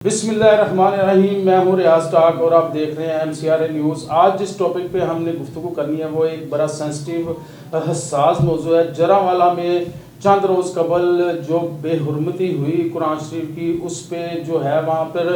بسم اللہ الرحمن الرحیم، میں ہوں ریاض ٹاک اور آپ دیکھ رہے ہیں MCRA نیوز۔ آج جس ٹاپک پہ ہم نے گفتگو کرنی ہے وہ ایک بڑا سینسٹیو حساس موضوع ہے۔ جرانوالہ میں چند روز قبل جو بے حرمتی ہوئی قرآن شریف کی، اس پہ جو ہے وہاں پر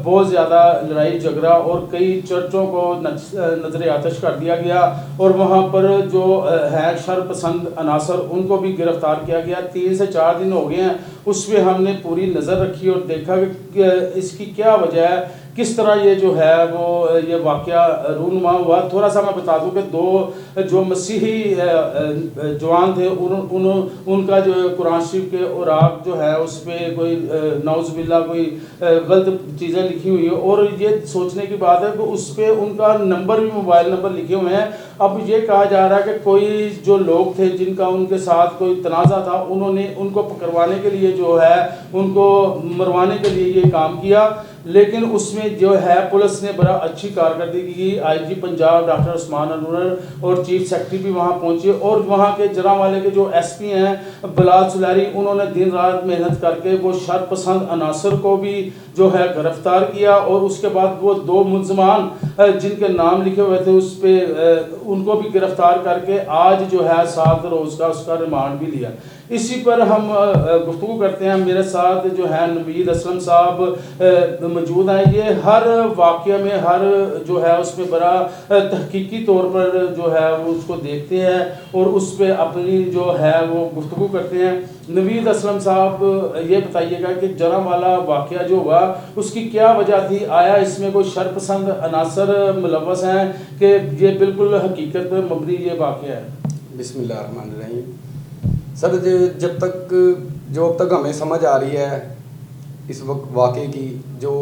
بہت زیادہ لڑائی جھگڑا اور کئی چرچوں کو نظر آتش کر دیا گیا، اور وہاں پر جو ہے شر پسند عناصر ان کو بھی گرفتار کیا گیا۔ 3 سے 4 دن ہو گئے ہیں، اس پہ ہم نے پوری نظر رکھی اور دیکھا کہ اس کی کیا وجہ ہے، کس طرح یہ جو ہے وہ یہ واقعہ رونما ہوا۔ تھوڑا سا میں بتا دوں کہ 2 جو مسیحی جوان تھے، ان کا جو قرآن شریف کے اوراق جو ہے اس پہ کوئی نعوذ باللہ کوئی غلط چیزیں لکھی ہوئی ہیں، اور یہ سوچنے کی بات ہے کہ اس پہ ان کا نمبر بھی موبائل نمبر لکھے ہوئے ہیں۔ اب یہ کہا جا رہا ہے کہ کوئی جو لوگ تھے جن کا ان کے ساتھ کوئی تنازع تھا، انہوں نے ان کو پکڑوانے کے لیے جو ہے ان کو مروانے کے لیے یہ کام کیا، لیکن اس میں جو ہے پولیس نے بڑا اچھی کارکردگی کی۔ IG پنجاب ڈاکٹر عثمان انور اور چیف سیکرٹری بھی وہاں پہنچے، اور وہاں کے جرانوالے کے جو SP ہیں بلال سلیری، انہوں نے دن رات محنت کر کے وہ شر پسند عناصر کو بھی جو ہے گرفتار کیا، اور اس کے بعد وہ 2 ملزمان جن کے نام لکھے ہوئے تھے اس پہ ان کو بھی گرفتار کر کے آج جو ہے 7 روز کا اس کا ریمانڈ بھی لیا۔ اسی پر ہم گفتگو کرتے ہیں۔ میرے ساتھ جو ہے نوید اسلم صاحب موجود ہیں۔ یہ ہر واقعہ میں ہر جو ہے اس میں بڑا تحقیقی طور پر جو ہے وہ اس کو دیکھتے ہیں اور اس پہ اپنی جو ہے وہ گفتگو کرتے ہیں۔ نوید اسلم صاحب یہ بتائیے گا کہ جرانوالہ واقعہ جو ہوا اس کی کیا وجہ تھی؟ آیا اس میں کوئی شر پسند عناصر ملوث ہیں کہ یہ بالکل حقیقت پر مبنی یہ واقعہ ہے؟ بسم اللہ الرحمن الرحیم۔ سر جب تک جو اب تک ہمیں سمجھ آ رہی ہے اس وقت واقعے کی، جو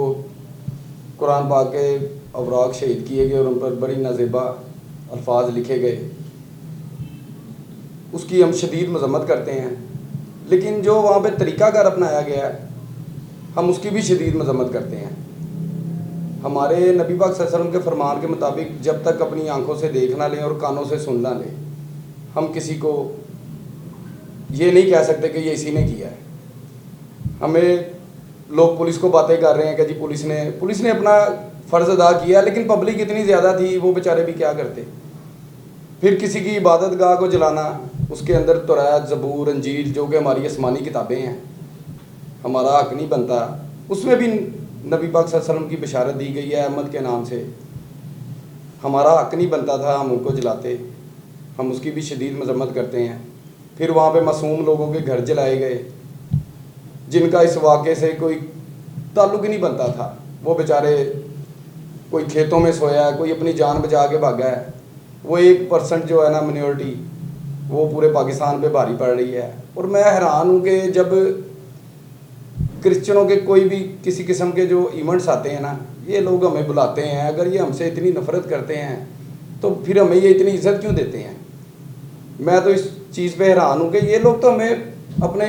قرآن پاک کے اوراق شہید کیے گئے اور ان پر بڑی نازیبا الفاظ لکھے گئے، اس کی ہم شدید مذمت کرتے ہیں، لیکن جو وہاں پہ طریقہ کار اپنایا گیا ہے ہم اس کی بھی شدید مذمت کرتے ہیں۔ ہمارے نبی پاک صلی اللہ علیہ وسلم کے فرمان کے مطابق جب تک اپنی آنکھوں سے دیکھ نہ لیں اور کانوں سے سن نہ لیں، ہم کسی کو یہ نہیں کہہ سکتے کہ یہ اسی نے کیا ہے۔ ہمیں لوگ پولیس کو باتیں کر رہے ہیں کہ جی پولیس نے اپنا فرض ادا کیا، لیکن پبلک اتنی زیادہ تھی، وہ بیچارے بھی کیا کرتے۔ پھر کسی کی عبادت گاہ کو جلانا، اس کے اندر توراۃ، زبور، انجیل جو کہ ہماری آسمانی کتابیں ہیں، ہمارا حق نہیں بنتا۔ اس میں بھی نبی پاک صلی اللہ علیہ وسلم کی بشارت دی گئی ہے احمد کے نام سے، ہمارا حق نہیں بنتا تھا ہم ان کو جلاتے، ہم اس کی بھی شدید مذمت کرتے ہیں۔ پھر وہاں پہ معصوم لوگوں کے گھر جلائے گئے جن کا اس واقعے سے کوئی تعلق ہی نہیں بنتا تھا، وہ بیچارے کوئی کھیتوں میں سویا ہے، کوئی اپنی جان بچا کے بھاگا ہے۔ وہ 1% جو ہے نا منورٹی، وہ پورے پاکستان پہ بھاری پڑ رہی ہے۔ اور میں حیران ہوں کہ جب کرسچنوں کے کوئی بھی کسی قسم کے جو ایونٹس آتے ہیں نا، یہ لوگ ہمیں بلاتے ہیں، اگر یہ ہم سے اتنی نفرت کرتے ہیں تو پھر ہمیں یہ اتنی عزت کیوں دیتے ہیں؟ میں تو اس چیز پہ حیران ہوں کہ یہ لوگ تو ہمیں اپنے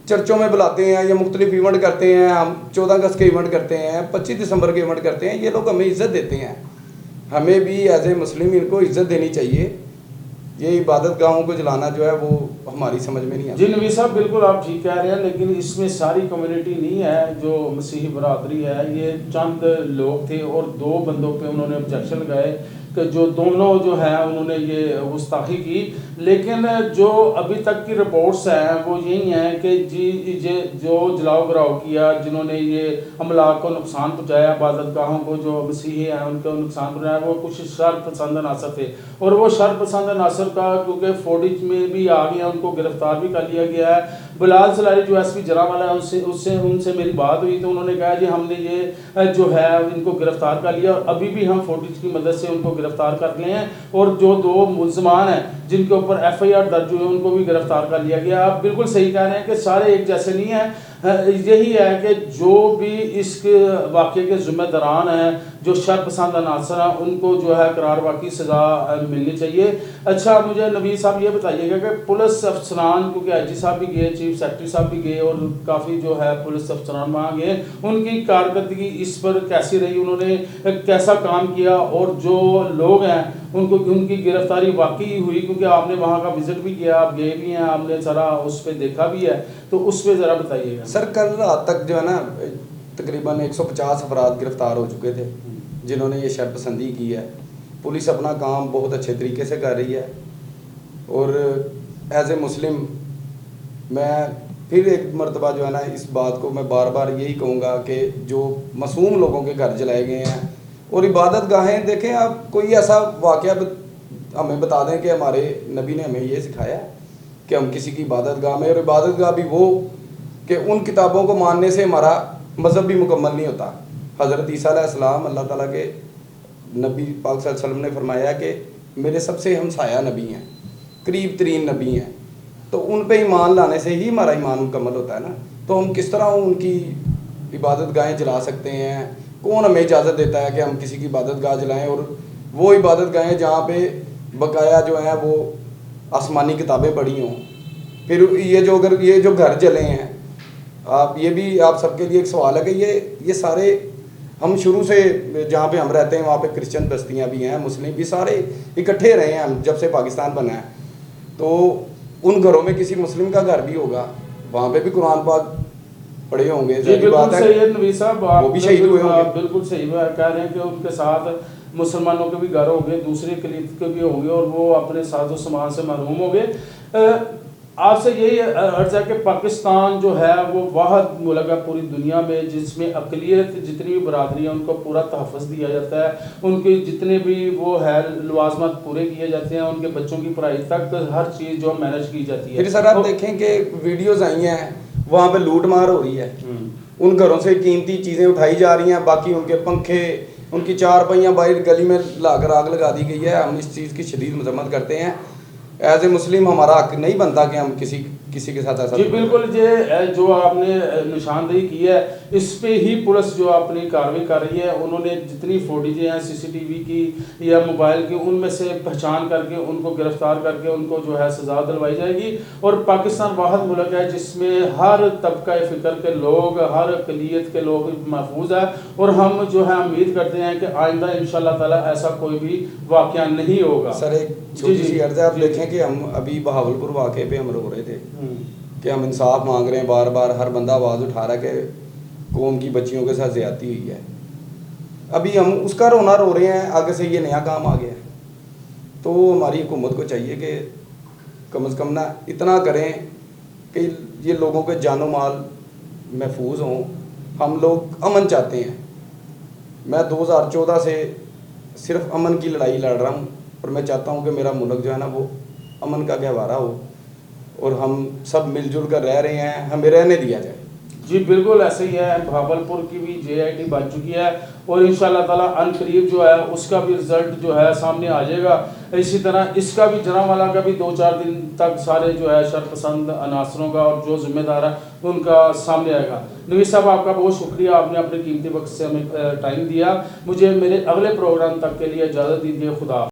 چرچوں میں بلاتے ہیں یا مختلف ایونٹ کرتے ہیں، ہم 14 اگست کے ایونٹ کرتے ہیں، 25 دسمبر کے ایونٹ کرتے ہیں، یہ لوگ ہمیں عزت دیتے ہیں۔ ہمیں بھی ایز اے مسلم ان کو عزت دینی چاہیے۔ یہ عبادت گاہوں کو جلانا جو ہے وہ ہماری سمجھ میں نہیں آتی۔ جی نوید صاحب، بالکل آپ ٹھیک کہہ رہے ہیں، لیکن اس میں ساری کمیونٹی نہیں ہے جو مسیحی برادری ہے، یہ چند لوگ تھے اور 2 بندوں پہ انہوں نے آبجیکشن لگائے کہ جو دونوں جو ہیں انہوں نے یہ گستاخی کی، لیکن جو ابھی تک کی رپورٹس ہیں وہ یہی ہیں کہ جی جو جلاؤ گراؤ کیا، جنہوں نے یہ املاک کو نقصان پہنچایا، عبادت گاہوں کو جو مسیحی ہیں ان کو نقصان پہنچایا، وہ کچھ شر پسند عناصر تھے، اور وہ شر پسند عناصر کا کیونکہ فوٹیج میں بھی آ گیا، ان کو گرفتار بھی کر لیا گیا ہے۔ بلال سلیری جو SP جرانوالہ ہے ان سے میری بات ہوئی تو انہوں نے کہا جی ہم نے یہ جو ہے ان کو گرفتار کر لیا، اور ابھی بھی ہم فوٹیج کی مدد سے ان کو گرفتار کر لے ہیں، اور جو 2 ملزمان ہیں جن کے اوپر FIR درج ہوئے ان کو بھی گرفتار کر لیا گیا۔ آپ بالکل صحیح کہہ رہے ہیں کہ سارے ایک جیسے نہیں ہیں۔ یہی ہے کہ جو بھی اس واقعے کے ذمہ داران ہیں، جو شر پسند عناصر ہیں، ان کو جو ہے قرار واقعی سزا ملنی چاہیے۔ اچھا مجھے نوید صاحب یہ بتائیے گا کہ پولیس افسران، کیونکہ IG صاحب بھی گئے، چیف سیکرٹری صاحب بھی گئے، اور کافی جو ہے پولیس افسران وہاں گئے، ان کی کارکردگی اس پر کیسی رہی؟ انہوں نے کیسا کام کیا؟ اور جو لوگ ہیں ان کی گرفتاری واقعی ہوئی؟ کیونکہ آپ نے وہاں کا وزٹ بھی کیا، آپ گئے بھی ہیں، آپ نے سارا اس پہ دیکھا بھی ہے، تو اس پہ ذرا بتائیے گا۔ سر کل رات تک جو ہے نا تقریباً 150 افراد گرفتار ہو چکے تھے جنہوں نے یہ شر پسندی کی ہے. پولیس اپنا کام بہت اچھے طریقے سے کر رہی ہے. اور ایز اے مسلم میں پھر ایک مرتبہ جو ہے نا اس بات کو میں بار بار یہی کہوں گا کہ جو معصوم لوگوں کے گھر جلائے گئے ہیں اور عبادت گاہیں دیکھیں آپ کوئی ایسا واقعہ ہمیں بتا دیں کہ ہمارے نبی نے ہمیں یہ سکھایا کہ ہم کسی کی عبادت گاہ میں, اور عبادت گاہ بھی وہ کہ ان کتابوں کو ماننے سے ہمارا مذہب بھی مکمل نہیں ہوتا. حضرت عیسیٰ علیہ السلام اللہ تعالیٰ کے نبی پاک صلی اللہ علیہ وسلم نے فرمایا کہ میرے سب سے ہمسایہ نبی ہیں, قریب ترین نبی ہیں, تو ان پہ ایمان لانے سے ہی ہمارا ایمان مکمل ہوتا ہے نا. تو ہم کس طرح ان کی عبادت گاہیں جلا سکتے ہیں؟ کون ہمیں اجازت دیتا ہے کہ ہم کسی کی عبادت گاہ جلائیں؟ اور وہ عبادت گاہیں جہاں پہ بقایا جو ہیں وہ آسمانی کتابیں پڑھی ہوں. پھر یہ جو گھر جلے ہیں, آپ یہ بھی آپ سب کے لیے ایک سوال ہے کہ یہ سارے ہم شروع سے جہاں پہ ہم رہتے ہیں وہاں پہ کرسچن بستیاں بھی ہیں, مسلم بھی, سارے اکٹھے رہے ہیں ہم جب سے پاکستان بنا ہے. تو ان گھروں میں کسی مسلم کا گھر بھی ہوگا, وہاں پہ بھی قرآن پاک پڑھے ہوں گے. جی بالکل صحیح نبی صاحب, وہ بھی شہید ہوئے ہوں گے. بالکل صحیح کہہ رہے ہیں کہ ان کے ساتھ مسلمانوں کے بھی گھر ہوں گے, دوسری اقلیت کے بھی ہوں گے, اور وہ اپنے ساز و سامان سے محروم ہوں گے. آپ سے یہی عرض ہے کہ پاکستان جو ہے وہ واحد ملک ہے پوری دنیا میں جس میں اقلیت جتنی بھی برادری ہیں ان کو پورا تحفظ دیا جاتا ہے, ان کے جتنے بھی وہ ہے لوازمات پورے کیے جاتے ہیں, ان کے بچوں کی پڑھائی تک ہر چیز جو مینیج کی جاتی ہے. پھر سر آپ دیکھیں کہ ویڈیوز آئی ہیں وہاں پہ لوٹ مار ہو رہی ہے, ان گھروں سے قیمتی چیزیں اٹھائی جا رہی ہیں, باقی ان کے پنکھے, ان کی چارپائیاں باہر گلی میں لا کر آگ لگا دی گئی ہے. ہم اس چیز کی شدید مذمت کرتے ہیں. ایز اے مسلم ہمارا حق نہیں بنتا کہ ہم کسی کے ساتھ ایسا. جی بالکل, یہ جو آپ نے نشاندہی کی ہے اس پہ ہی پولیس جو اپنی کارروائی کر رہی ہے. انہوں نے جتنی فوٹیجیں ہیں سی سی ٹی وی کی یا موبائل کی, ان میں سے پہچان کر کے ان کو گرفتار کر کے ان کو جو ہے سزا دلوائی جائے گی. اور پاکستان واحد ملک ہے جس میں ہر طبقہ فکر کے لوگ, ہر اقلیت کے لوگ محفوظ ہے, اور ہم جو ہے امید کرتے ہیں کہ آئندہ انشاءاللہ تعالی ایسا کوئی بھی واقعہ نہیں ہوگا. سر ایک چھوٹی سی عرض ہے, آپ دیکھیں کہ ہم ابھی بہاولپور واقعے پہ ہم رو رہے تھے کہ ہم انصاف مانگ رہے ہیں, بار بار ہر بندہ آواز اٹھا رہا ہے کہ قوم کی بچیوں کے ساتھ زیادتی ہوئی ہے. ابھی ہم اس کا رونا رو رہے ہیں, آگے سے یہ نیا کام آ گیا ہے. تو ہماری حکومت کو چاہیے کہ کم از کم نہ اتنا کریں کہ یہ لوگوں کے جان و مال محفوظ ہوں. ہم لوگ امن چاہتے ہیں. میں 2014 سے صرف امن کی لڑائی لڑ رہا ہوں, اور میں چاہتا ہوں کہ میرا ملک جو ہے نا وہ امن کا گہوارہ ہو, اور ہم سب مل جل کر رہ رہے ہیں, ہمیں رہنے دیا جائے. جی بالکل ایسے ہی ہے. بھاولپور کی بھی JIT بن چکی ہے, اور انشاءاللہ تعالیٰ ان قریب جو ہے اس کا بھی رزلٹ جو ہے سامنے آ جائے گا. اسی طرح اس کا بھی جرانوالا کا بھی 2-4 دن تک سارے جو ہے شرپسند عناصروں کا اور جو ذمہ دار ہے ان کا سامنے آئے گا. نوید صاحب آپ کا بہت شکریہ, آپ نے اپنے قیمتی وقت سے ہمیں ٹائم دیا. مجھے میرے اگلے پروگرام تک کے لیے اجازت دیجیے. خدا.